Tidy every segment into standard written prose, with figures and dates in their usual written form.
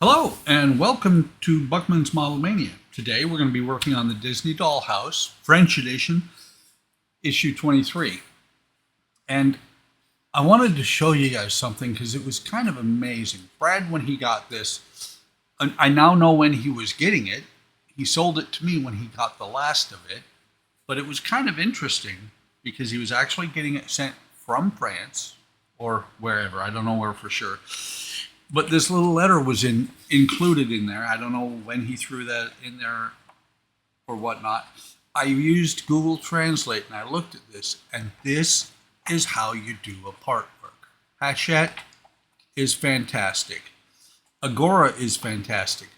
Hello and welcome to Buckman's Model Mania. Today we're going to be working on the Disney Dollhouse, French edition, issue 23. And I wanted to show you guys something because it was kind of amazing. Brad, when he got this, I now know when he was getting it. He sold it to me when he got the last of it. But it was kind of interesting because he was actually getting it sent from France or wherever. I don't know where for sure. But this little letter was included in there. I don't know when he threw that in there or whatnot. I used Google Translate and I looked at this, and this is how you do a part work. Hachette is fantastic. Agora is fantastic.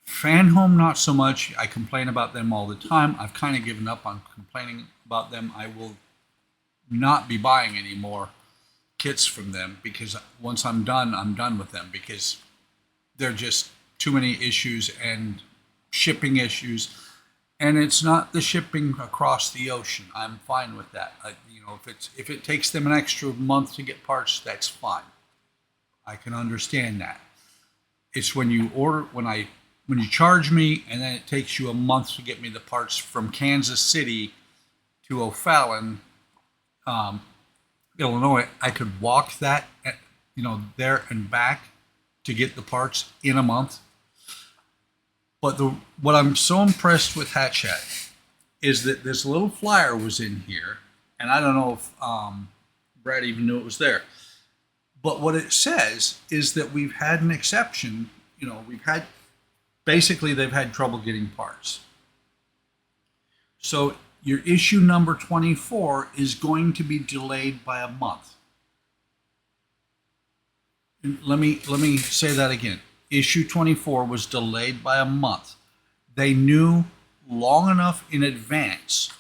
Fan Home, not so much. I complain about them all the time. I've kind of given up on complaining about them. I will not be buying any more kits from them because once I'm done with them because they're just too many issues and shipping issues, and it's not the shipping across the ocean. I'm fine with that. If it takes them an extra month to get parts, that's fine. I can understand that. It's when you charge me and then it takes you a month to get me the parts from Kansas City to O'Fallon, Illinois. I could walk that, there and back to get the parts in a month. But what I'm so impressed with Hachette is that this little flyer was in here, and I don't know if Brad even knew it was there. But what it says is that we've had an exception. They've had trouble getting parts. So your issue number 24 is going to be delayed by a month. Let me say that again. Issue 24 was delayed by a month. They knew long enough in advance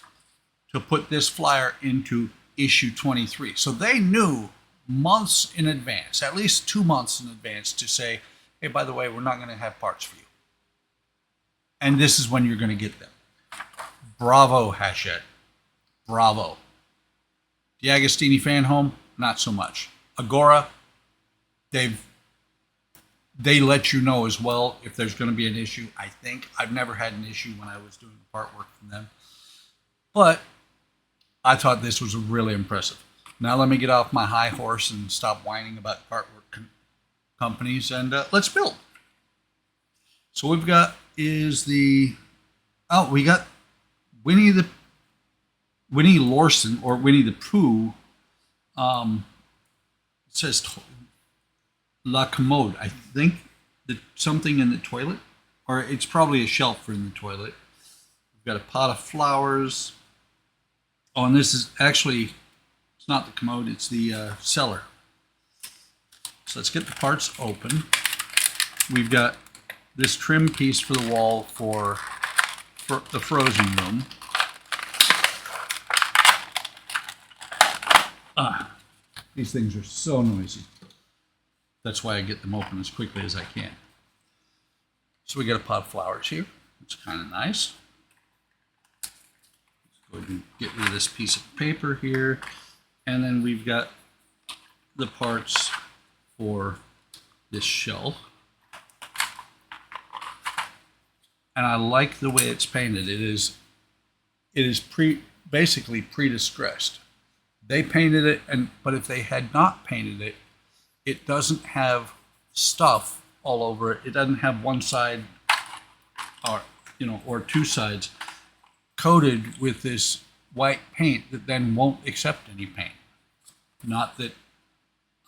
to put this flyer into issue 23. So they knew months in advance, at least 2 months in advance, to say, hey, by the way, we're not going to have parts for you. And this is when you're going to get them. Bravo, Hachette. Bravo. D'Agostini Fan Home, not so much. Agora, they let you know as well if there's going to be an issue. I think I've never had an issue when I was doing part work from them, but I thought this was really impressive. Now let me get off my high horse and stop whining about part work companies, and let's build. So we've got we got Winnie Lorson, or Winnie the Pooh. It says La Commode. I think something in the toilet, or it's probably a shelf in the toilet. We've got a pot of flowers. Oh, and this is actually, it's not the commode, it's the cellar. So let's get the parts open. We've got this trim piece for the wall for the frozen room. These things are so noisy. That's why I get them open as quickly as I can. So we got a pot of flowers here. It's kind of nice. Let's go ahead and get rid of this piece of paper here. And then we've got the parts for this shelf. And I like the way it's painted. It is basically pre-distressed. They painted it, but if they had not painted it, it doesn't have stuff all over it. It doesn't have one side or two sides coated with this white paint that then won't accept any paint. Not that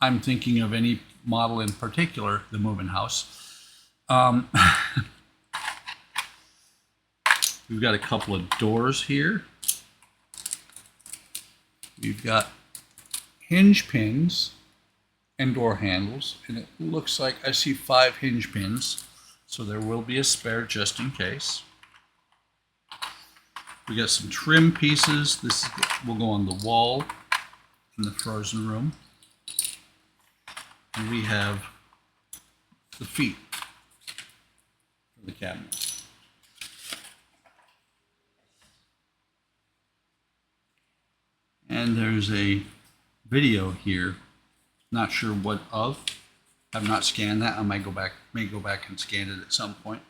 I'm thinking of any model in particular, the moving house. We've got a couple of doors here. We've got hinge pins and door handles, and it looks like I see 5 hinge pins, so there will be a spare just in case. We got some trim pieces. This will go on the wall in the frozen room. And we have the feet for the cabinet. And there's a video here, not sure what of, have not scanned that. I may go back and scan it at some point.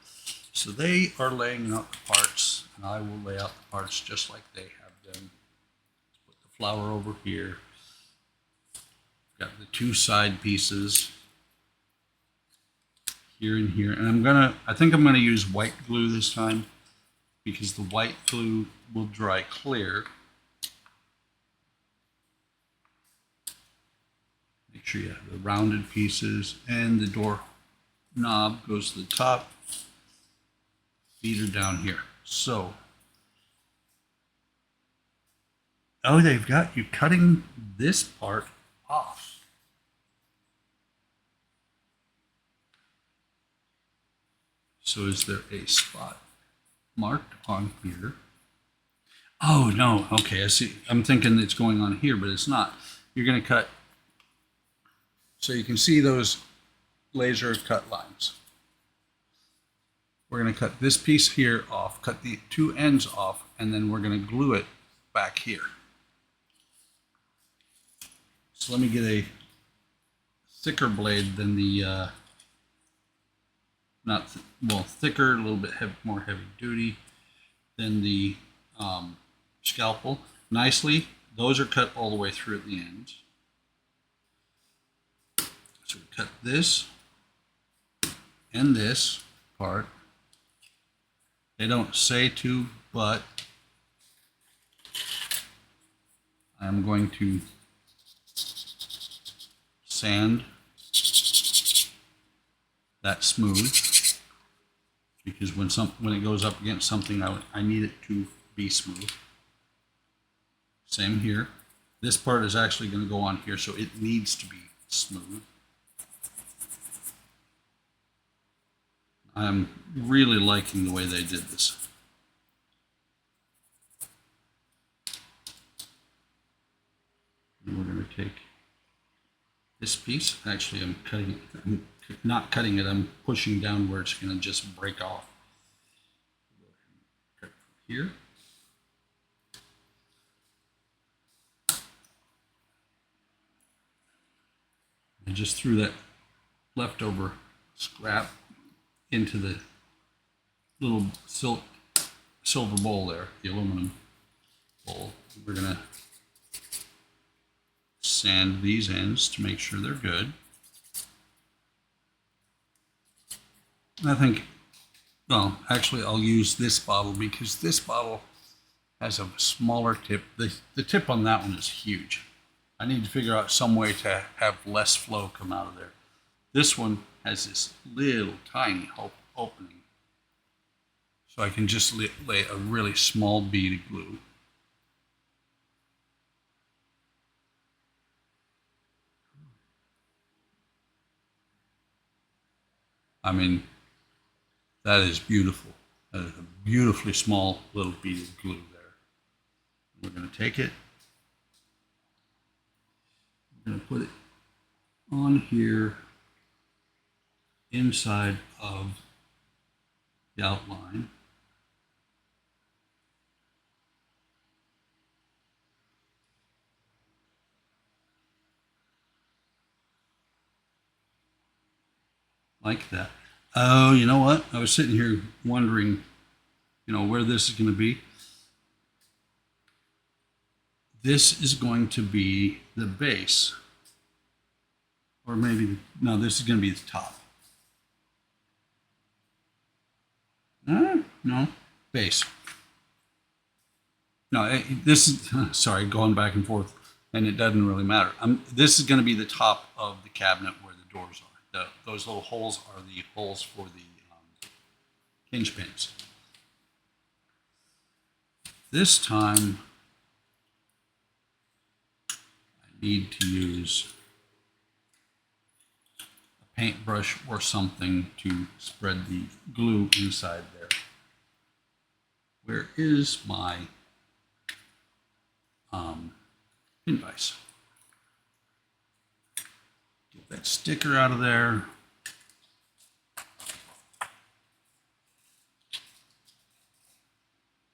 So they are laying out the parts, and I will lay out the parts just like they have them. Put the flower over here. Got the two side pieces here and here, and I think I'm gonna use white glue this time because the white glue will dry clear. Make sure you have the rounded pieces, and the door knob goes to the top. Feet are down here. So, oh, they've got you cutting this part off. So is there a spot marked on here? Oh, no. Okay, I see. I'm thinking it's going on here, but it's not. You're going to cut. So you can see those laser cut lines. We're going to cut this piece here off, cut the two ends off, and then we're going to glue it back here. So let me get a thicker blade than the, thicker, a little bit more heavy duty than the scalpel. Nicely, those are cut all the way through at the ends. So we cut this and this part. They don't say to, but I'm going to sand that smooth because when it goes up against something, I need it to be smooth. Same here. This part is actually going to go on here, so it needs to be smooth. I'm really liking the way they did this. And we're going to take this piece. Actually, I'm not cutting it, I'm pushing down where it's going to just break off. Cut from here. I just threw that leftover scrap into the little silver bowl there, the aluminum bowl. We're going to sand these ends to make sure they're good. I think, well, actually I'll use this bottle because this bottle has a smaller tip. The tip on that one is huge. I need to figure out some way to have less flow come out of there. This one has this little tiny opening. So I can just lay a really small bead of glue. I mean, that is beautiful. That is a beautifully small little bead of glue there. We're going to take it. We're going to put it on here inside of the outline. Like that. Oh, you know what? I was sitting here wondering, where this is going to be. This is going to be the base. Or maybe, no, this is going to be the top. No, base. No, this is, sorry, going back and forth, and it doesn't really matter. This is going to be the top of the cabinet where the doors are. Those little holes are the holes for the hinge pins. This time, I need to use a paintbrush or something to spread the glue inside there. Where is my pin vise? Get that sticker out of there.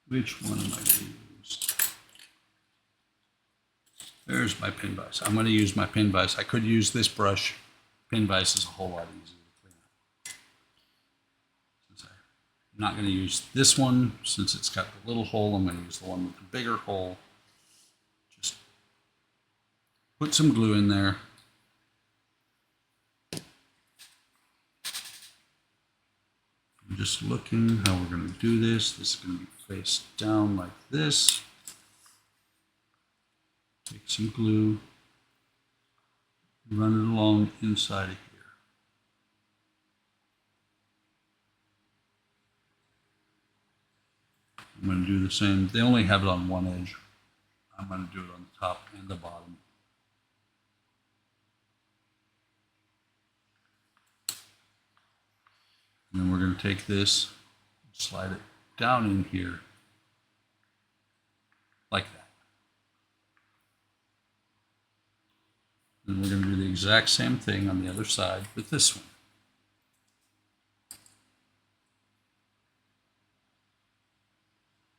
Which one am I going to use? There's my pin vise. I'm going to use my pin vise. I could use this brush, pin vise is a whole lot easier to clean up. Since I'm not going to use this one, since it's got the little hole, I'm going to use the one with the bigger hole. Just put some glue in there. I'm just looking how we're going to do this. This is going to be face down like this. Take some glue, run it along inside of here. I'm going to do the same. They only have it on one edge. I'm going to do it on the top and the bottom. And then we're going to take this, slide it down in here, like that. And we're going to do the exact same thing on the other side with this one.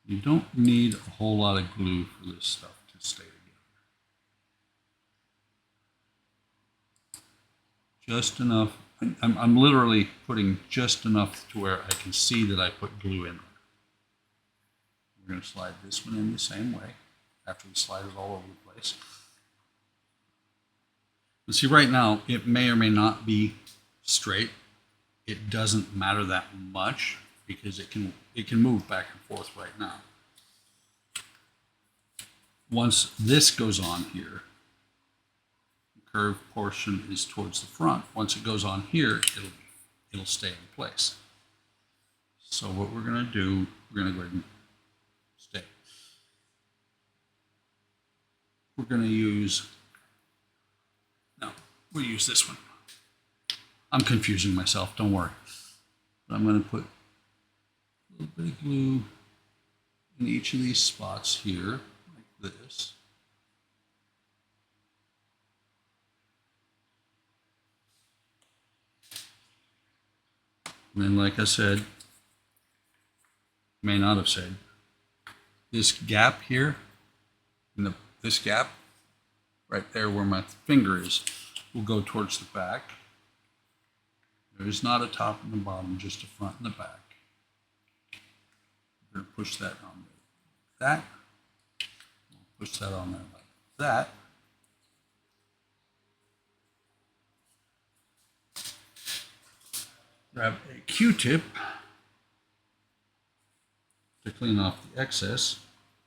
You don't need a whole lot of glue for this stuff to stay together. Just enough. I'm literally putting just enough to where I can see that I put glue in there. We're going to slide this one in the same way after we slide it all over the place. But see, right now, it may or may not be straight. It doesn't matter that much because it can move back and forth right now. Once this goes on here, the curved portion is towards the front. Once it goes on here, it'll stay in place. So what we're going to do, we're going to go ahead and stay. We're going to use, no, we'll use this one. I'm confusing myself, don't worry. But I'm going to put a little bit of glue in each of these spots here, like this. And then, like I said, may not have said, this gap here, this gap right there where my finger is, will go towards the back. There's not a top and a bottom, just a front and a back. We're going to push that on there like that. We'll push that on there like that. Grab a Q-tip to clean off the excess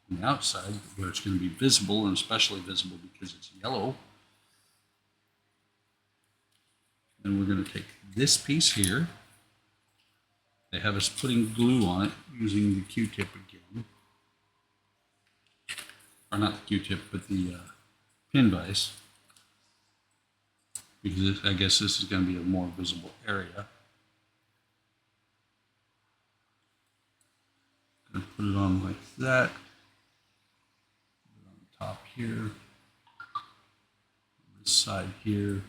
on the outside where it's going to be visible, and especially visible because it's yellow. Then we're going to take this piece here. They have us putting glue on it using the Q-tip again. Or not the Q-tip, but the pin vise. Because I guess this is going to be a more visible area. Going to put it on like that. Put it on the top here. This side here.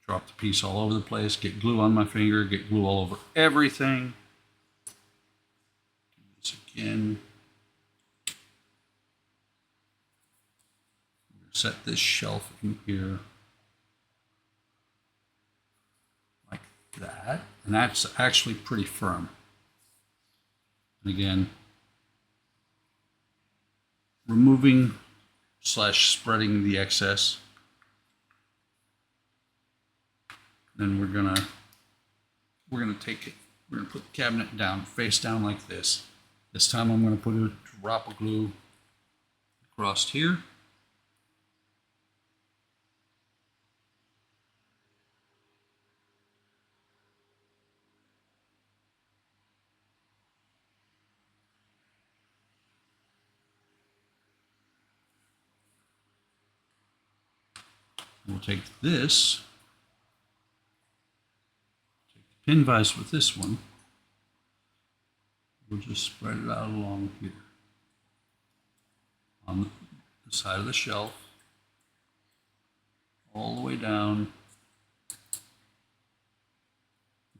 Drop the piece all over the place, get glue on my finger, get glue all over everything. Do this again. Set this shelf in here like that. And that's actually pretty firm. And again, removing / spreading the excess. Then we're gonna take it. We're gonna put the cabinet down, face down like this. This time I'm gonna put a drop of glue across here. We'll take this. Pin vise with this one, we'll just spread it out along here on the side of the shelf, all the way down.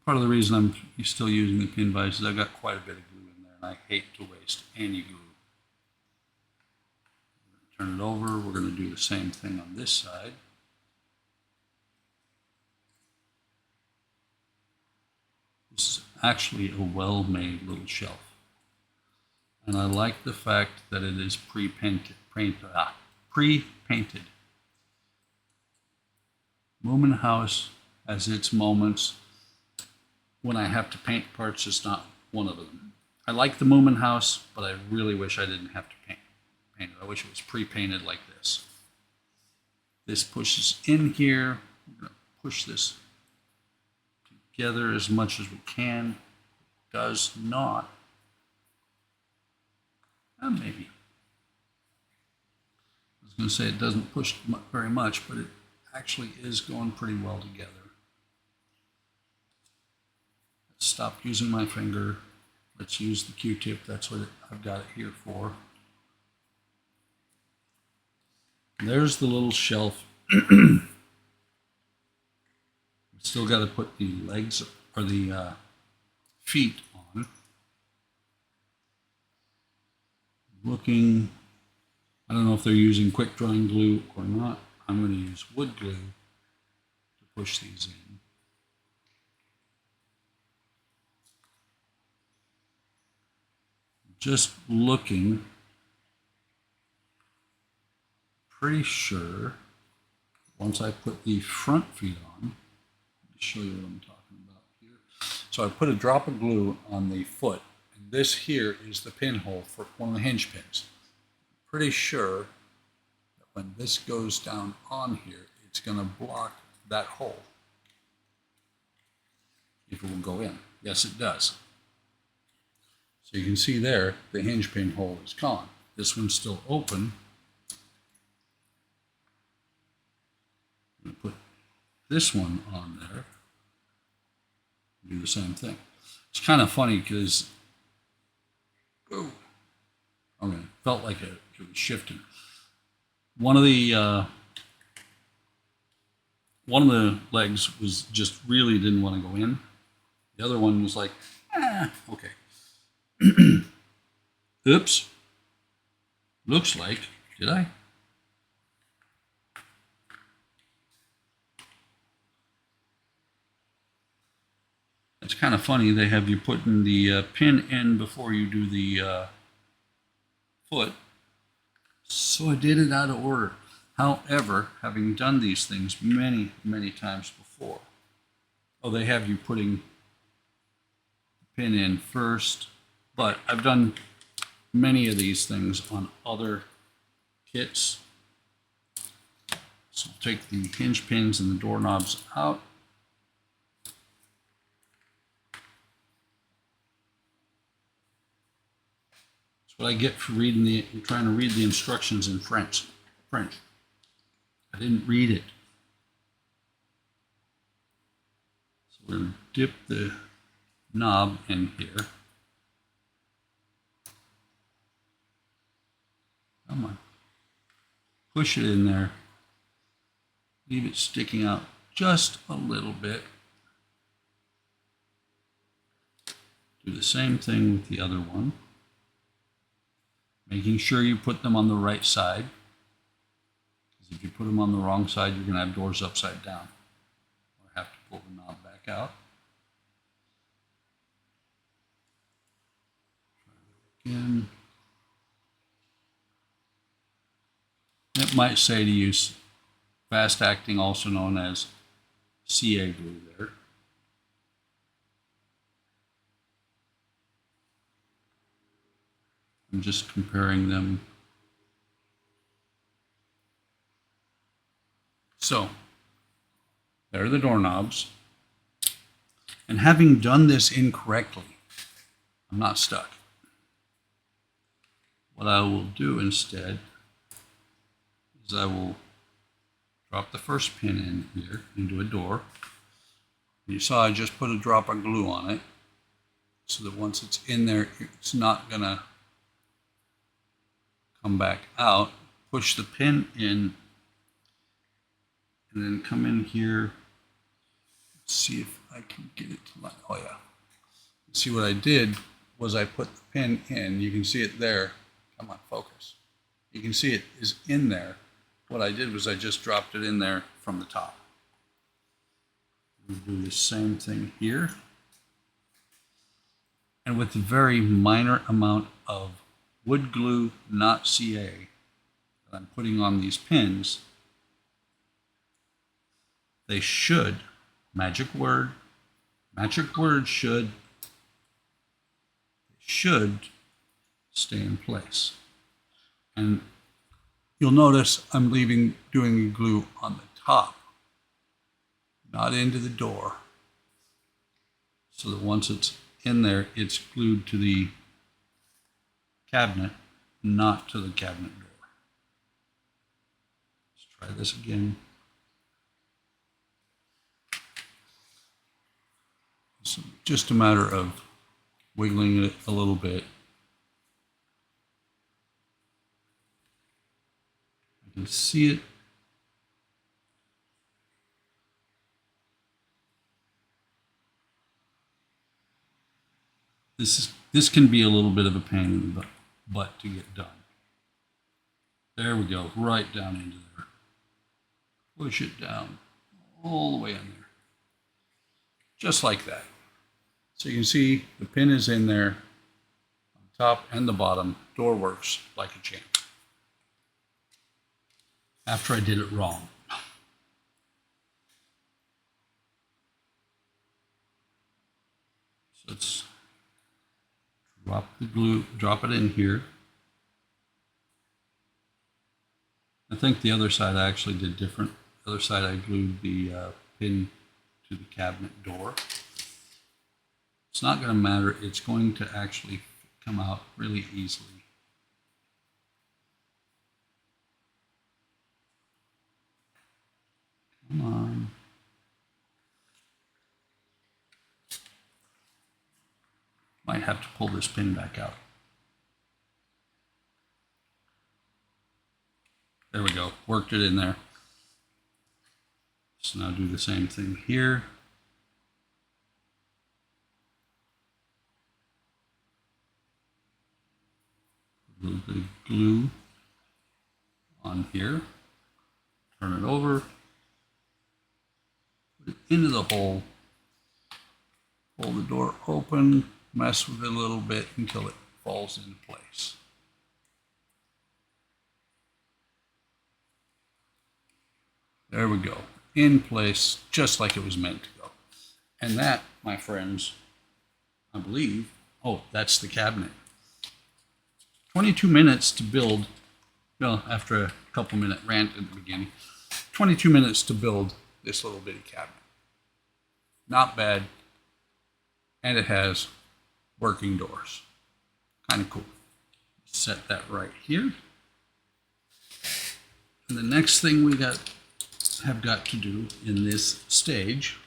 Part of the reason I'm still using the pin vise is I've got quite a bit of glue in there, and I hate to waste any glue. Turn it over. We're going to do the same thing on this side. This is actually a well-made little shelf. And I like the fact that it is pre-painted. Moomin House has its moments when I have to paint parts. It's not one of them. I like the Moomin House, but I really wish I didn't have to paint it. I wish it was pre-painted like this. This pushes in here. We're going to push this together as much as we can. It does not. Maybe. I was going to say it doesn't push very much, but it actually is going pretty well together. Let's stop using my finger. Let's use the Q-tip. That's what I've got it here for. There's the little shelf. Still got to put the legs or the feet on. Looking, I don't know if they're using quick drying glue or not. I'm going to use wood glue to push these in. Just looking, pretty sure once I put the front feet on, let me show you what I'm talking about here. So I put a drop of glue on the foot, and this here is the pinhole for one of the hinge pins. I'm pretty sure that when this goes down on here, it's going to block that hole. If it will go in. Yes, it does. So you can see there, the hinge pin hole is gone. This one's still open. I'm going to put this one on there. Do the same thing. It's kind of funny because, oh, okay, it felt like it was shifting. One of the legs was just really didn't want to go in. The other one was like, okay. Oops. Looks like, did I? It's kind of funny. They have you putting the pin in before you do the foot. So I did it out of order. However, having done these things many, many times before, they have you putting the pin in first. But I've done many of these things on other kits. So I'll take the hinge pins and the doorknobs out. That's what I get for trying to read the instructions in French. I didn't read it. So we're going to dip the knob in here. Come on. Push it in there. Leave it sticking out just a little bit. Do the same thing with the other one. Making sure you put them on the right side. Because if you put them on the wrong side, you're going to have doors upside down. Or have to pull the knob back out. Try that again. It might say to use fast acting, also known as CA glue there. I'm just comparing them. So, there are the doorknobs. And having done this incorrectly, I'm not stuck. What I will do instead is I will drop the first pin in here into a door. You saw I just put a drop of glue on it so that once it's in there, it's not going to come back out. Push the pin in and then come in here. Let's see if I can get it to line. Oh yeah. See what I did was I put the pin in. You can see it there. Come on, focus. You can see it is in there. What I did was I just dropped it in there from the top. We'll do the same thing here. And with a very minor amount of wood glue, not CA, that I'm putting on these pins, they should, magic word should stay in place. And you'll notice I'm doing the glue on the top, not into the door, so that once it's in there, it's glued to the cabinet, not to the cabinet door. Let's try this again. It's just a matter of wiggling it a little bit. I can see it. This can be a little bit of a pain in the butt to get done. There we go, right down into there. Push it down all the way in there. Just like that. So you can see the pin is in there on the top and the bottom. Door works like a champ. After I did it wrong. So let's drop the glue, drop it in here. I think the other side I actually did different. The other side I glued the pin to the cabinet door. It's not going to matter. It's going to actually come out really easily. Come on. Might have to pull this pin back out. There we go, worked it in there. So now do the same thing here. A little bit of glue on here. Turn it over. Put it into the hole. Pull the door open. Mess with it a little bit until it falls into place. There we go, in place, just like it was meant to go. And that, my friends, I believe, oh, that's the cabinet. 22 minutes to build, well, after a couple minute rant at the beginning, 22 minutes to build this little bitty cabinet. Not bad, and it has working doors. Kind of cool. Set that right here. And the next thing we have got to do in this stage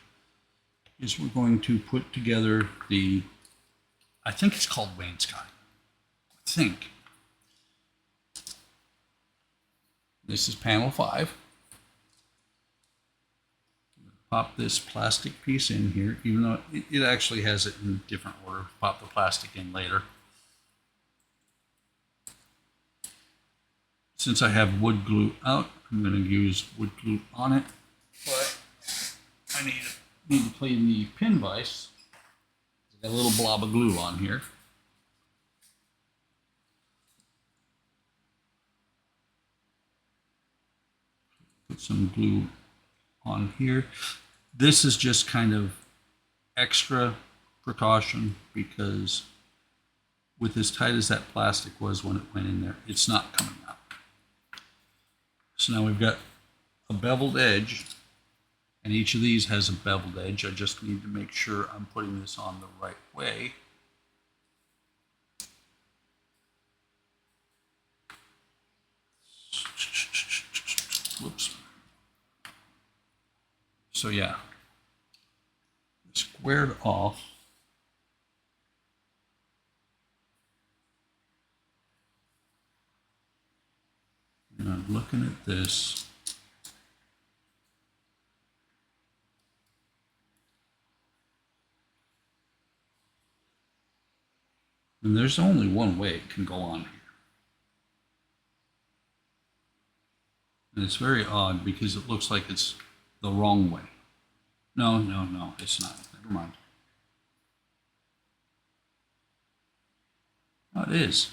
is we're going to put together the, I think it's called wainscoting. I think. This is panel 5. Pop this plastic piece in here, even though it actually has it in different order. Pop the plastic in later. Since I have wood glue out, I'm going to use wood glue on it. But I need to clean the pin vise. Got a little blob of glue on here. Put some glue on here. This is just kind of extra precaution because with as tight as that plastic was when it went in there, it's not coming out. So now we've got a beveled edge, and each of these has a beveled edge. I just need to make sure I'm putting this on the right way. Whoops. So yeah, squared off. And I'm looking at this. And there's only one way it can go on here. And it's very odd because it looks like it's the wrong way. No, no, no, it's not. Never mind. Oh, it is.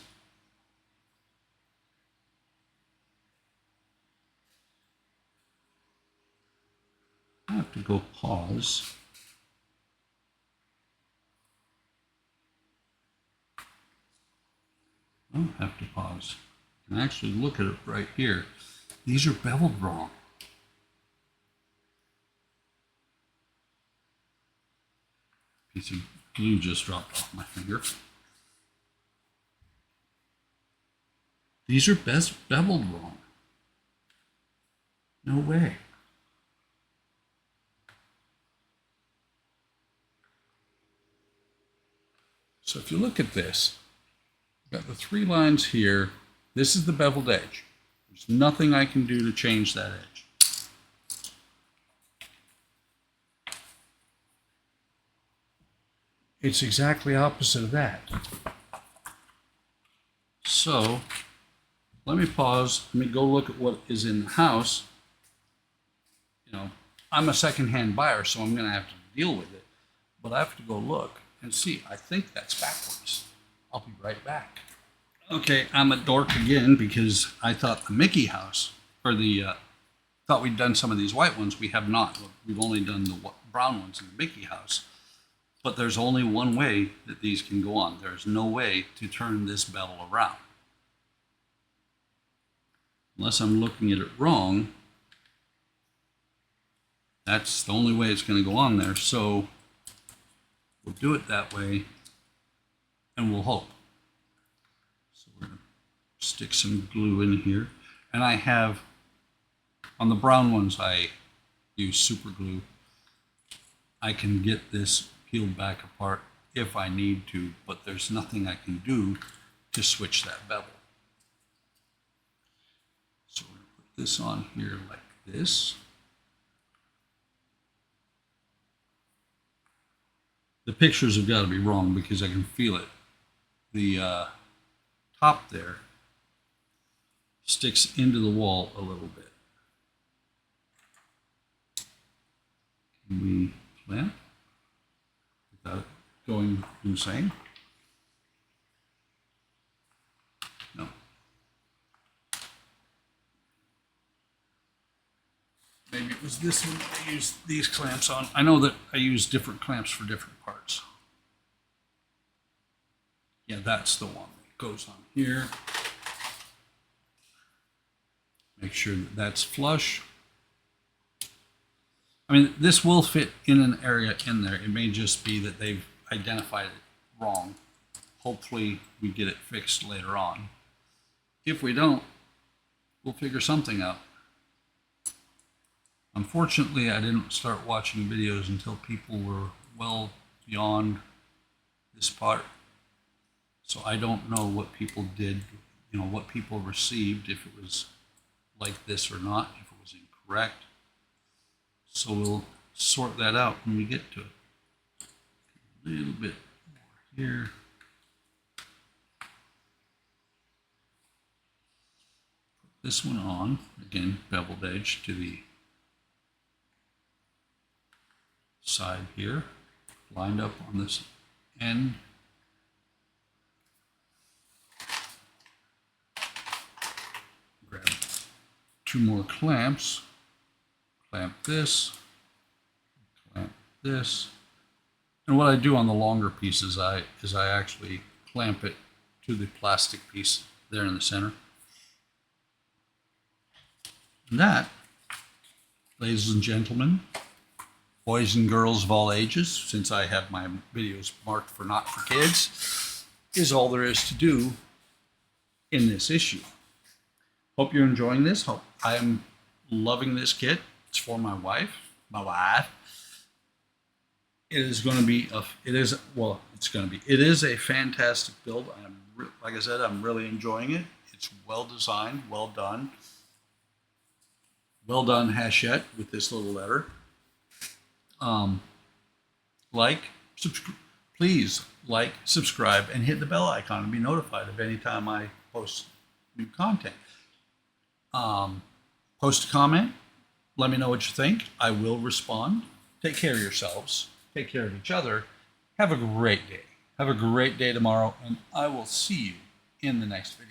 I have to go pause. I don't have to pause. I can actually look at it right here. These are beveled wrong. Piece of glue just dropped off my finger. These are beveled wrong. No way. So if you look at this, got the 3 lines here. This is the beveled edge. There's nothing I can do to change that edge. It's exactly opposite of that. So let me pause. Let me go look at what is in the house. You know, I'm a secondhand buyer, so I'm going to have to deal with it. But I have to go look and see. I think that's backwards. I'll be right back. Okay, I'm a dork again because I thought the Mickey house, or thought we'd done some of these white ones. We have not. We've only done the brown ones in the Mickey house. But there's only one way that these can go on. There's no way to turn this bevel around. Unless I'm looking at it wrong, that's the only way it's going to go on there. So we'll do it that way and we'll hope. So we're going to stick some glue in here. And I have, on the brown ones, I use super glue. I can get this peeled back apart if I need to, but there's nothing I can do to switch that bevel. So we're going to put this on here like this. The pictures have got to be wrong because I can feel it. The top there sticks into the wall a little bit. Can we clamp without it going insane? No. Maybe it was this one that I used these clamps on. I know that I use different clamps for different parts. Yeah, that's the one that goes on here. Make sure that that's flush. I mean, this will fit in an area in there. It may just be that they've identified it wrong. Hopefully we get it fixed later on. If we don't, we'll figure something out. Unfortunately, I didn't start watching videos until people were well beyond this part. So I don't know what people did, you know, what people received, if it was like this or not, if it was incorrect. So we'll sort that out when we get to it. A little bit more here. Put this one on, again, beveled edge to the side here, lined up on this end. Grab 2 more clamps. Clamp this, clamp this, and what I do on the longer pieces is I actually clamp it to the plastic piece there in the center. And that, ladies and gentlemen, boys and girls of all ages, since I have my videos marked for not for kids, is all there is to do in this issue. Hope you're enjoying this. Hope I am loving this kit. It's for my wife. It is going to be it is a fantastic build. Like I said, I'm really enjoying it. It's well designed, well done. Well done, Hachette, with this little letter. Please like, subscribe, and hit the bell icon to be notified of any time I post new content. Post a comment. Let me know what you think. I will respond. Take care of yourselves. Take care of each other. Have a great day. Have a great day tomorrow, and I will see you in the next video.